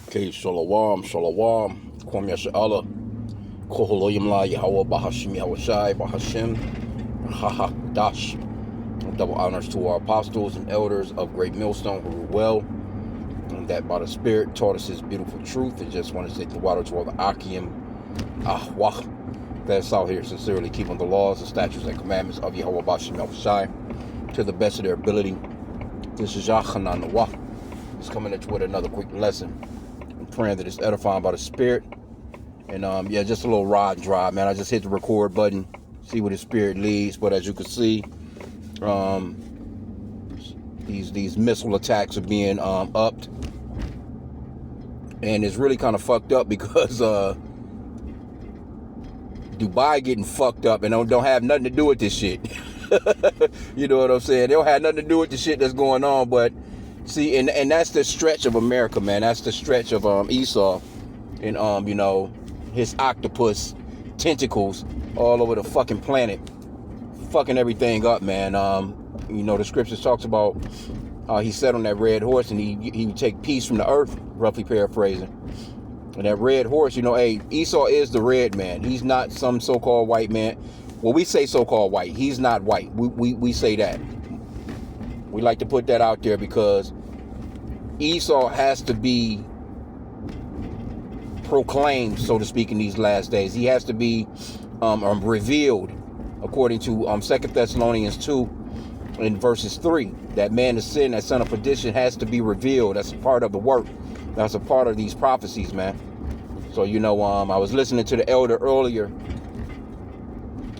Okay, Shalom, Shalom, Kwam Yasha'Allah, Koholoyim La Yahweh, Bahashim Yahushai, Bahashim, Dash. Double honors to our apostles and elders of Great Millstone who rule well, and that by the Spirit taught us His beautiful truth. And just want to say the water to all the Akim, Ahwah, that's out here sincerely keeping the laws, the statutes, and commandments of Yahweh, Bahashim Yahushai to the best of their ability. This is Yachanan Nawah. It's coming at you with another quick lesson. Praying that it's edifying by the Spirit. And yeah, just a little ride and drive, man. I just hit the record button, see where the Spirit leads. But as you can see, these missile attacks are being upped, and it's really kind of fucked up because Dubai getting fucked up and don't have nothing to do with this shit. You know what I'm saying? They don't have nothing to do with the shit that's going on, but see, and that's the stretch of America, man. That's the stretch of Esau and you know, his octopus tentacles all over the fucking planet, fucking everything up, man. You know, the scriptures talks about how he sat on that red horse and he would take peace from the earth, roughly paraphrasing. And that red horse, you know, hey, Esau is the red man. He's not some so-called white man. Well, we say so-called white. He's not white. We say that. We like to put that out there because Esau has to be proclaimed, so to speak, in these last days. He has to be revealed, according to 2 Thessalonians 2 in verses 3. That man of sin, that son of perdition, has to be revealed. That's a part of the work. That's a part of these prophecies, man. So, you know, I was listening to the elder earlier,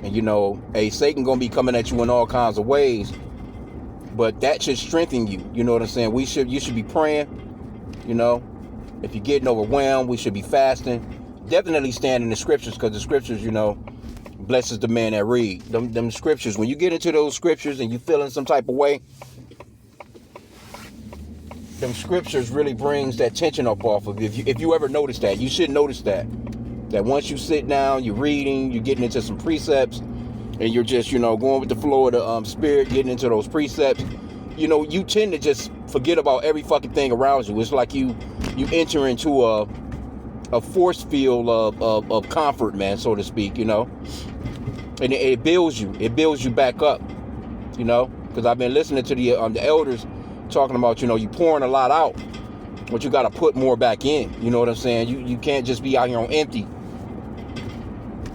and, you know, hey, Satan gonna be coming at you in all kinds of ways, but that should strengthen you. You know what I'm saying? You should be praying. You know, if you're getting overwhelmed, we should be fasting. Definitely stand in the scriptures, because the scriptures, you know, blesses the man that read. Them scriptures, when you get into those scriptures and you feel in some type of way, them scriptures really brings that tension up off of you. If you ever notice that, you should notice that once you sit down, you're reading, you're getting into some precepts, and you're just, you know, going with the flow of the Spirit, getting into those precepts, you know, you tend to just forget about every fucking thing around you. It's like you enter into a force field of comfort, man, so to speak, you know. And it builds you. It builds you back up, you know. Because I've been listening to the elders talking about, you know, you pouring a lot out, but you got to put more back in. You know what I'm saying? You can't just be out here on empty.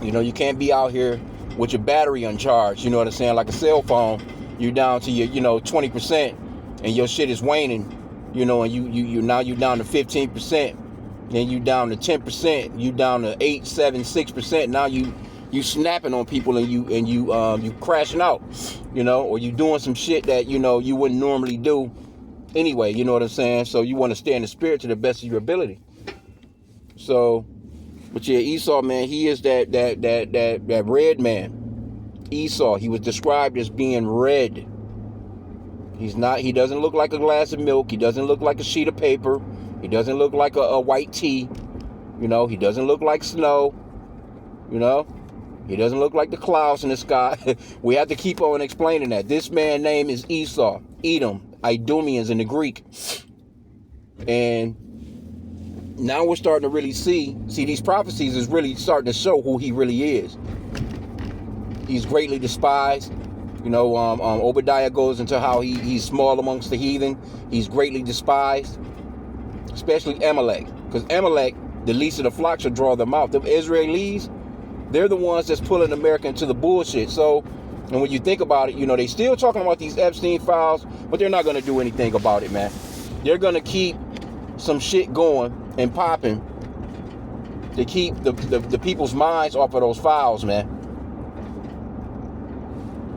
You know, you can't be out here with your battery uncharged. You know what I'm saying? Like a cell phone, you're down to your, you know, 20%, and your shit is waning. You know, and you now you down to 15%, then you down to 10%, you down to 8, 7, 6%. Now you snapping on people and you crashing out. You know, or you doing some shit that, you know, you wouldn't normally do anyway. You know what I'm saying? So you want to stay in the spirit to the best of your ability. So, but yeah, Esau, man, he is that red man. Esau, he was described as being red. He doesn't look like a glass of milk. He doesn't look like a sheet of paper. He doesn't look like a white tea. You know, he doesn't look like snow. You know, he doesn't look like the clouds in the sky. We have to keep on explaining that. This man's name is Esau, Edom, Idumeans in the Greek. And now we're starting to really see these prophecies is really starting to show who he really is. He's greatly despised. You know, Obadiah goes into how he's small amongst the heathen. He's greatly despised, especially Amalek, because Amalek, the least of the flock, shall draw them out. The Israelis, they're the ones that's pulling America into the bullshit. So, and when you think about it, you know, they still talking about these Epstein files, but they're not going to do anything about it, man. They're going to keep some shit going and popping to keep the people's minds off of those files, man.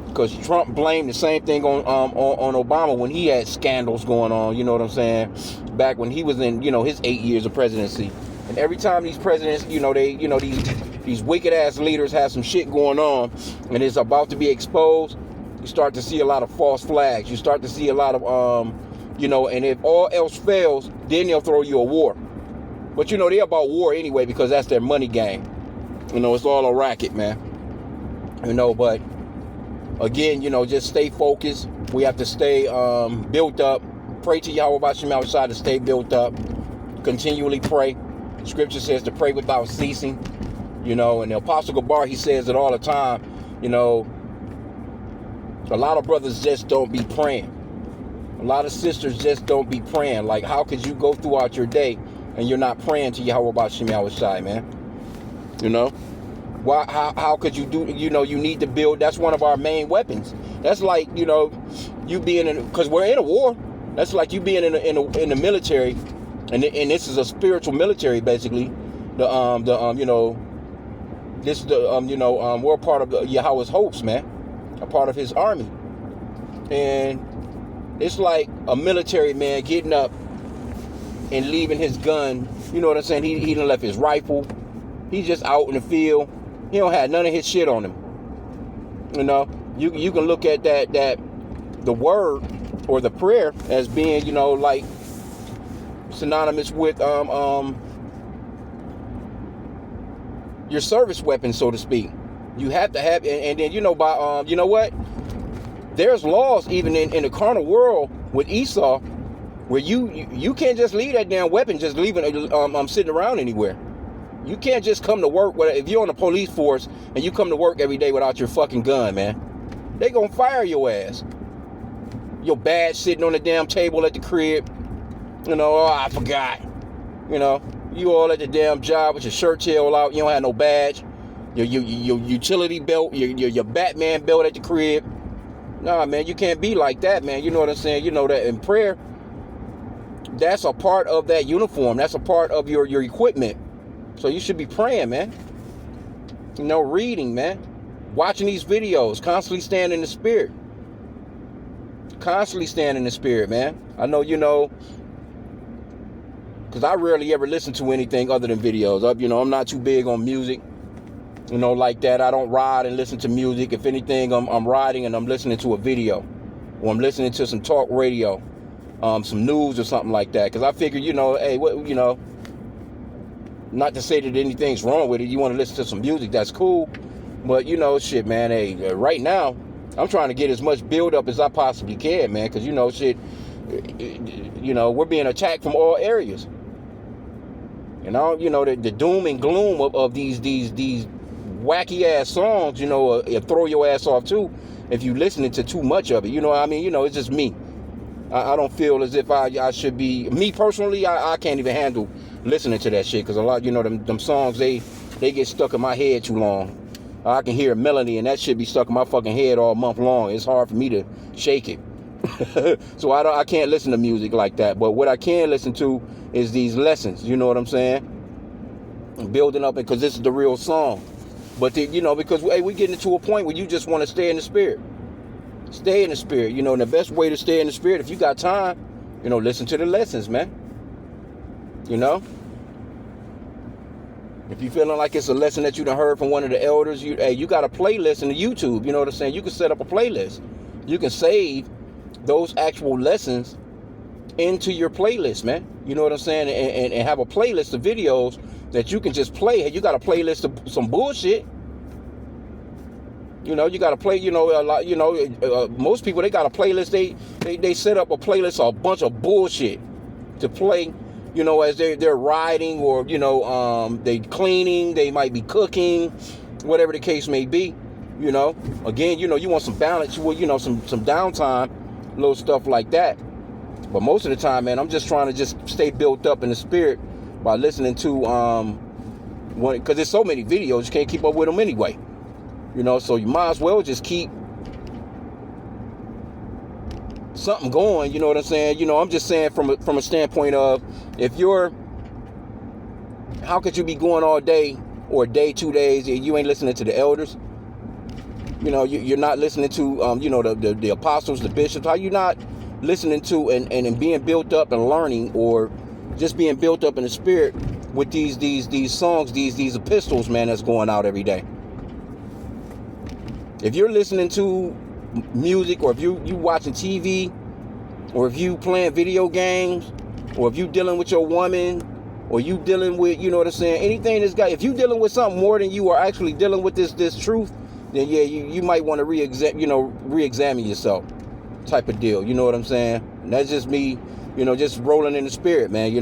Because Trump blamed the same thing on Obama when he had scandals going on, you know what I'm saying? Back when he was in, you know, his 8 years of presidency. And every time these presidents, you know, these wicked ass leaders have some shit going on and it's about to be exposed, you start to see a lot of false flags. You start to see a lot of you know, and if all else fails, then they'll throw you a war. But you know, they're about war anyway because that's their money game. You know, it's all a racket, man. You know, but again, you know, just stay focused. We have to stay built up. Pray to Yahweh Bashim outside to stay built up. continually pray. Scripture says to pray without ceasing. And the Apostle Gabar, he says it all the time. A lot of brothers just don't be praying. A lot of sisters just don't be praying. Like, how could you go throughout your day and you're not praying to Yahweh Ba'Shem Yahushai, man? Why? How could you do? You need to build. That's one of our main weapons. That's like, you being in, because we're in a war. That's like you being in the military, and this is a spiritual military, basically. This is the we're a part of Yahweh's hopes, man, a part of His army, and it's like a military man getting up and leaving his gun. You know what I'm saying? He done left his rifle. He's just out in the field. He don't have none of his shit on him. You can look at that the word or the prayer as being, like synonymous with your service weapon, so to speak. You have to have, and then by you know what? There's laws even in the carnal world with Esau where you can't just leave that damn weapon just leaving sitting around anywhere. You can't just come to work if you're on the police force and you come to work every day without your fucking gun, man. They gonna fire your ass. Your badge sitting on the damn table at the crib. I forgot. You all at the damn job with your shirt tail out. You don't have no badge. Your utility belt, your Batman belt at the crib. Nah, man, you can't be like that, man. You know what I'm saying? That in prayer, that's a part of that uniform. That's a part of your equipment. So you should be praying, man. Reading, man. Watching these videos. Constantly staying in the spirit. Constantly staying in the spirit, man. I know, because I rarely ever listen to anything other than videos. I'm not too big on music. Like that. I don't ride and listen to music. If anything, I'm riding and I'm listening to a video. Or I'm listening to some talk radio. Some news or something like that. Because I figure, hey, what, not to say that anything's wrong with it. You want to listen to some music, that's cool. But, shit, man, hey, right now, I'm trying to get as much build up as I possibly can, man. Because, shit, we're being attacked from all areas. The doom and gloom of these wacky ass songs, throw your ass off too if you listening to too much of it. It's just me. I don't feel as if I should be, me personally, I can't even handle listening to that shit, because a lot, them songs, they get stuck in my head too long. I can hear a melody and that shit be stuck in my fucking head all month long. It's hard for me to shake it. So I can't listen to music like that. But what I can listen to is these lessons, you know what I'm saying? Building up, because this is the real song. But because hey, we're getting to a point where you just want to stay in the spirit. Stay in the spirit. And the best way to stay in the spirit, if you got time, listen to the lessons, man. If you feeling like it's a lesson that you done heard from one of the elders, you got a playlist in the YouTube. You know what I'm saying? You can set up a playlist. You can save those actual lessons into your playlist, man. You know what I'm saying? And have a playlist of videos that you can just play. Hey, you got a playlist of some bullshit. You got to play, a lot, most people, they got a playlist. They set up a playlist of a bunch of bullshit to play, as they're riding, or, they cleaning, they might be cooking, whatever the case may be, Again, you want some balance, well, some downtime, little stuff like that. But most of the time, man, I'm just trying to just stay built up in the spirit by listening to, because there's so many videos, you can't keep up with them anyway. So you might as well just keep something going, you know what I'm saying? I'm just saying from a standpoint of, how could you be going all day or a day, 2 days, and you ain't listening to the elders? You're not listening to, the apostles, the bishops. How you not listening to and being built up and learning, or just being built up in the spirit with these songs, these epistles, man, that's going out every day? If you're listening to music, or if you watching TV, or if you playing video games, or if you dealing with your woman, or you dealing with, you know what I'm saying, anything that's got, if you dealing with something more than you are actually dealing with this truth, then yeah, you might want to re-examine yourself, type of deal. You know what I'm saying? And that's just me, just rolling in the spirit, man.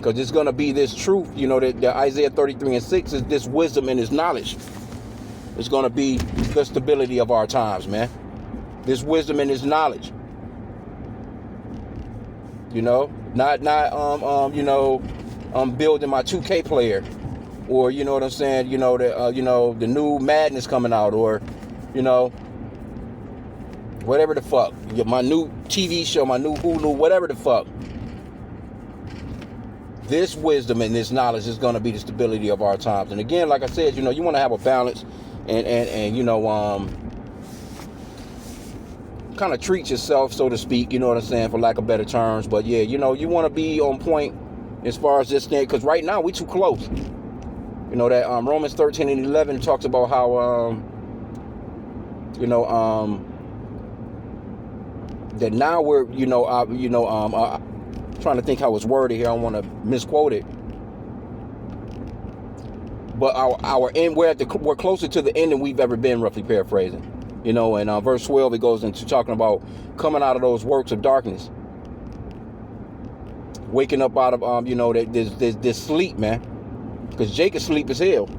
Because it's going to be this truth, you know, that Isaiah 33:6 is this wisdom and this knowledge. It's going to be the stability of our times, man. This wisdom and this knowledge. You know, not building my 2K player, or you know what I'm saying, the new Madness coming out, or whatever the fuck, my new TV show, my new Hulu, whatever the fuck. This wisdom and this knowledge is going to be the stability of our times. And again, like I said, you want to have a balance and kind of treat yourself, so to speak, you know what I'm saying, for lack of better terms. But yeah, you want to be on point as far as this thing, because right now we too close. You know that Romans 13:11 talks about how that now we're trying to think how it's worded here. I don't want to misquote it. But our end, we're closer to the end than we've ever been, roughly paraphrasing. And verse 12, it goes into talking about coming out of those works of darkness, waking up out of this sleep, man. Because Jake is sleep as hell,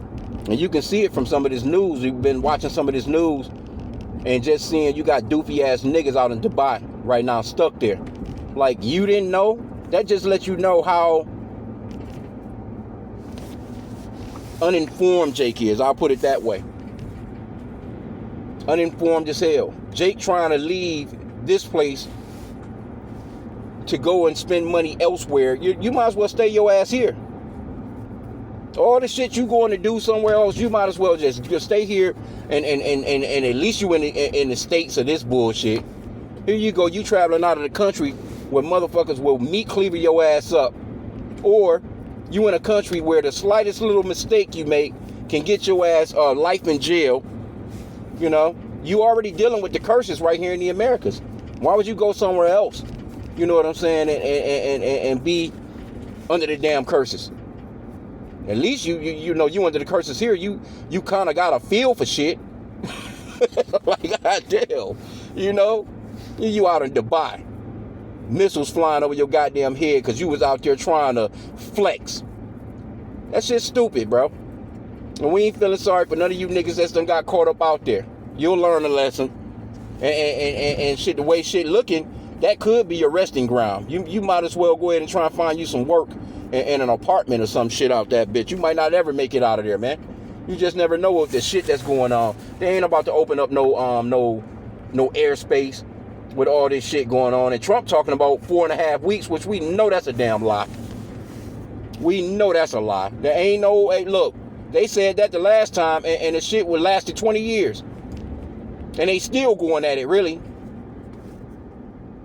and you can see it from some of this news. We've been watching some of this news, and just seeing you got doofy ass niggas out in Dubai right now, stuck there. Like, you didn't know? That just lets you know how uninformed Jake is. I'll put it that way. Uninformed as hell. Jake trying to leave this place to go and spend money elsewhere. You might as well stay your ass here. All the shit you going to do somewhere else, you might as well just stay here and at least you in the States of this bullshit. Here you go, you traveling out of the country where motherfuckers will meat cleaver your ass up. Or you in a country where the slightest little mistake you make can get your ass life in jail. You already dealing with the curses right here in the Americas. Why would you go somewhere else? You know what I'm saying? And be under the damn curses. At least you under the curses here. You kind of got a feel for shit. Like, goddamn, you out in Dubai, missiles flying over your goddamn head because you was out there trying to flex. That shit's stupid, bro. And we ain't feeling sorry for none of you niggas that's done got caught up out there. You'll learn a lesson. And shit, the way shit looking, that could be your resting ground. You might as well go ahead and try and find you some work in an apartment or some shit out that bitch. You might not ever make it out of there, man. You just never know what the shit that's going on. They ain't about to open up no airspace with all this shit going on. And Trump talking about 4.5 weeks, which we know that's a damn lie. We know that's a lie. There ain't no, hey, look, they said that the last time, and the shit would lasted 20 years. And they still going at it, really.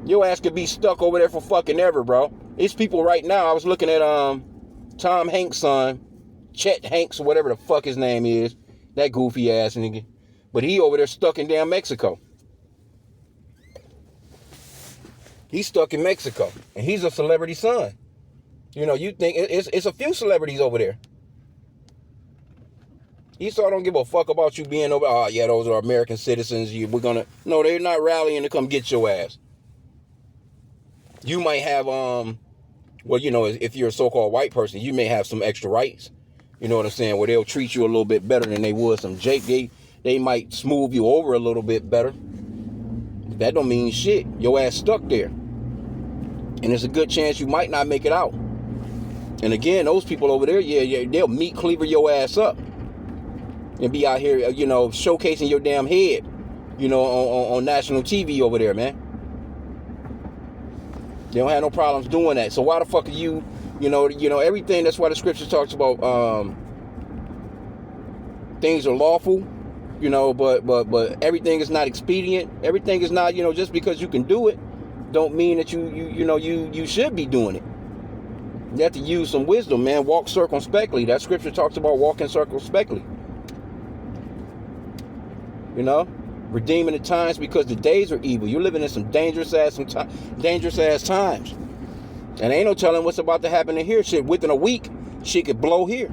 Your ass could be stuck over there for fucking ever, bro. It's people right now. I was looking at Tom Hanks' son, Chet Hanks, or whatever the fuck his name is. That goofy ass nigga. But he over there stuck in damn Mexico. He's stuck in Mexico. And he's a celebrity son. You think it's a few celebrities over there. Esau don't give a fuck about you being over. Oh, yeah, those are American citizens. No, they're not rallying to come get your ass. You might have, if you're a so-called white person, you may have some extra rights. You know what I'm saying? Where they'll treat you a little bit better than they would some Jake. They might smooth you over a little bit better. That don't mean shit. Your ass stuck there. And there's a good chance you might not make it out. And again, those people over there, yeah, they'll meat cleaver your ass up. And be out here, showcasing your damn head, on national TV over there, man. They don't have no problems doing that. So why the fuck are you, everything, that's why the scripture talks about things are lawful, but everything is not expedient. Everything is not, just because you can do it, don't mean that you should be doing it. You have to use some wisdom, man. Walk circumspectly. That scripture talks about walking circumspectly. Redeeming the times because the days are evil. You're living in some dangerous ass times. And ain't no telling what's about to happen in here. Shit, within a week, shit could blow here.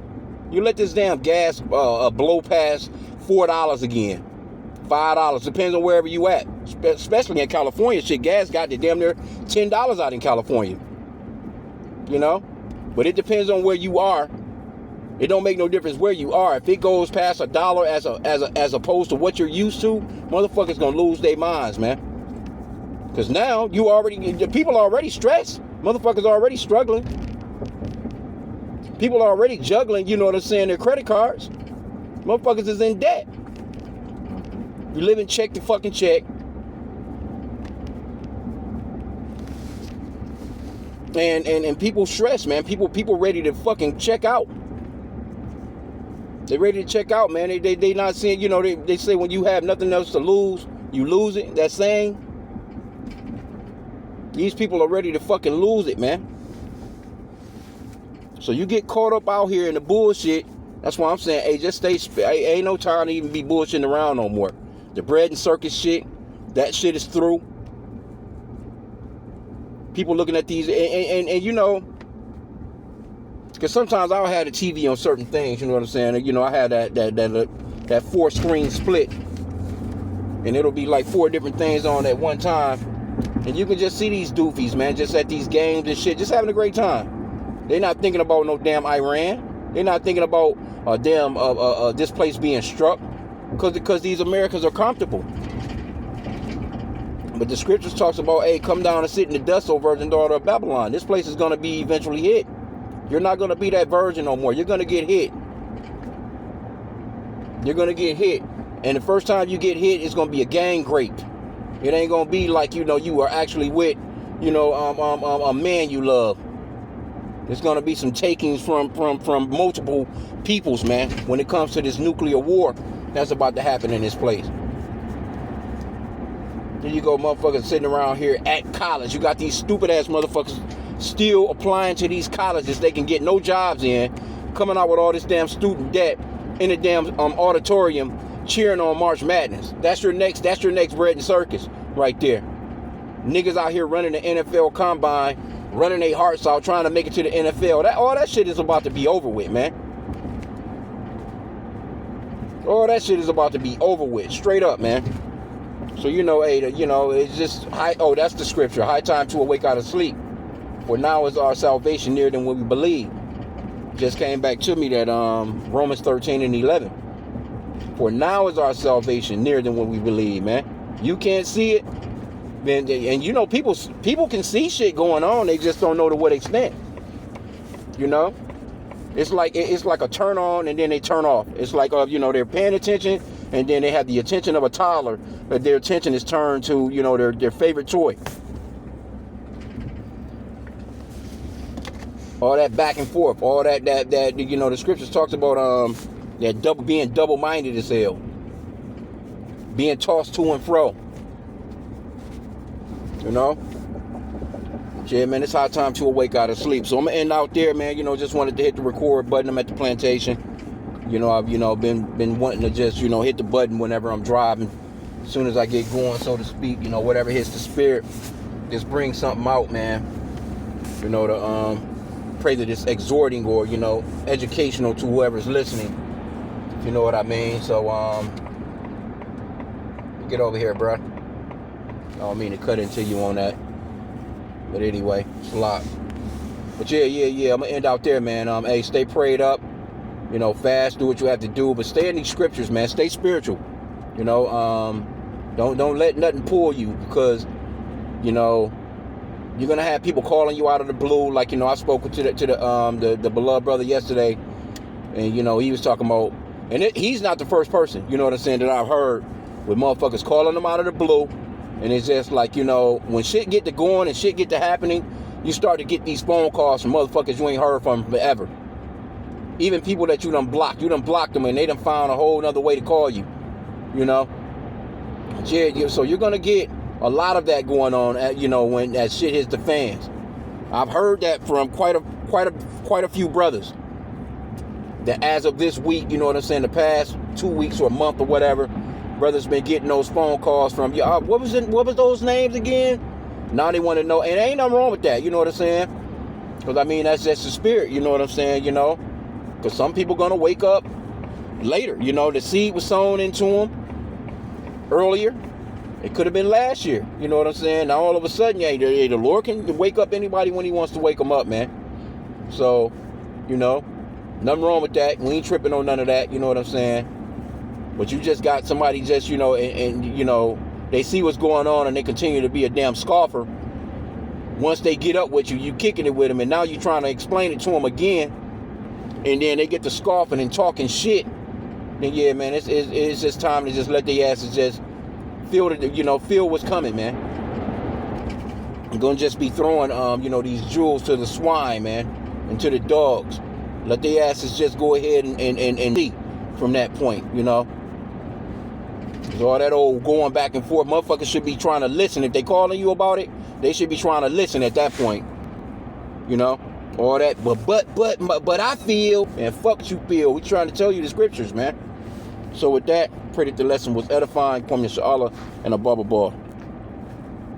You let this damn gas blow past $4 again. $5. Depends on wherever you at. Especially in California. Shit, gas got to damn near $10 out in California. But it depends on where you are. It don't make no difference where you are. If it goes past $1 as opposed to what you're used to, motherfuckers gonna lose their minds, man. Because now the people are already stressed. Motherfuckers are already struggling. People are already juggling, you know what I'm saying, their credit cards. Motherfuckers is in debt. You live in check to fucking check. And people stress, man. People ready to fucking check out. They ready to check out, man. They not seeing, you know, they say when you have nothing else to lose, you lose it. That saying. These people are ready to fucking lose it, man. So you get caught up out here in the bullshit. That's why I'm saying, hey, just stay. Ain't no time to even be bullshitting around no more. The bread and circus shit, that shit is through. People looking at these, and you know, because sometimes I'll have the TV on certain things, you know what I'm saying? You know, I had that 4-screen split, and it'll be like 4 different things on at one time, and you can just see these doofies, man, just at these games and shit, just having a great time. They're not thinking about no damn Iran. They're not thinking about this place being struck, because these Americans are comfortable. But the scriptures talks about, hey, come down and sit in the dust, O virgin daughter of Babylon. This place is going to be eventually hit. You're not going to be that virgin no more. You're going to get hit. You're going to get hit. And the first time you get hit, it's going to be a gang rape. It ain't going to be like, you know, you are actually with, you know, a man you love. There's going to be some takings from multiple peoples, man, when it comes to this nuclear war that's about to happen in this place. Then you go motherfuckers sitting around here at college. You got these stupid ass motherfuckers still applying to these colleges they can get no jobs in, coming out with all this damn student debt in the damn auditorium cheering on March Madness. That's your next bread and circus right there. Niggas out here running the NFL combine, running their hearts out, trying to make it to the NFL. All that shit is about to be over with, man. All that shit is about to be over with, straight up, man. So, you know, hey, you know, it's just, that's the scripture. High time to awake out of sleep. For now is our salvation nearer than what we believe. Just came back to me that Romans 13:11. For now is our salvation nearer than what we believe, man. You can't see it. And you know, people can see shit going on. They just don't know to what extent. You know? It's like a turn on and then they turn off. It's like, you know, they're paying attention and then they have the attention of a toddler, but their attention is turned to, you know, their favorite toy. All that back and forth, all that you know, the scriptures talks about that being double-minded as hell, being tossed to and fro. You know? Yeah, man, it's high time to awake out of sleep. So I'm gonna end out there, man. You know, just wanted to hit the record button. I'm at the plantation. You know, I've been wanting to just, you know, hit the button whenever I'm driving. As soon as I get going, so to speak, you know, whatever hits the spirit, just bring something out, man. You know, to pray that it's exhorting or, you know, educational to whoever's listening. If you know what I mean. So get over here, bro. I don't mean to cut into you on that. But anyway, it's a lot. But yeah, I'm gonna end out there, man. Hey, stay prayed up. You know, fast, do what you have to do, but stay in these scriptures, man. Stay spiritual. You know, don't let nothing pull you, because, you know, you're gonna have people calling you out of the blue. Like, you know, I spoke to the beloved brother yesterday, and you know, he was talking about, and he's not the first person, you know what I'm saying, that I've heard with motherfuckers calling him out of the blue. And it's just like, you know, when shit get to going and shit get to happening, you start to get these phone calls from motherfuckers you ain't heard from forever. Even people that you done blocked them, and they done found a whole nother way to call you, you know. Yeah, so you're gonna get a lot of that going on, you know, when that shit hits the fans. I've heard that from quite a few brothers. That as of this week, you know what I'm saying, the past 2 weeks or a month or whatever, brothers been getting those phone calls from you. What was those names again? Now they want to know, and ain't nothing wrong with that. You know what I'm saying? Because I mean, that's just the spirit. You know what I'm saying? You know, because some people gonna wake up later. You know, the seed was sown into them earlier. It could have been last year. You know what I'm saying? Now all of a sudden, yeah, the Lord can wake up anybody when He wants to wake them up, man. So, you know, nothing wrong with that. We ain't tripping on none of that. You know what I'm saying? But you just got somebody just, you know, and you know, they see what's going on and they continue to be a damn scoffer. Once they get up with you, you kicking it with them, and now you trying to explain it to them again, and then they get to scoffing and talking shit. Then yeah, man, it's just time to just let their asses just feel what's coming, man. I'm gonna just be throwing you know, these jewels to the swine, man, and to the dogs. Let their asses just go ahead and see from that point, you know. All that old going back and forth, motherfuckers should be trying to listen. If they calling you about it, they should be trying to listen at that point. You know? All that, but I feel, man, fuck you feel. We trying to tell you the scriptures, man. So with that, pray that the lesson was edifying. Kwame Sha'Allah and a Baba Bar.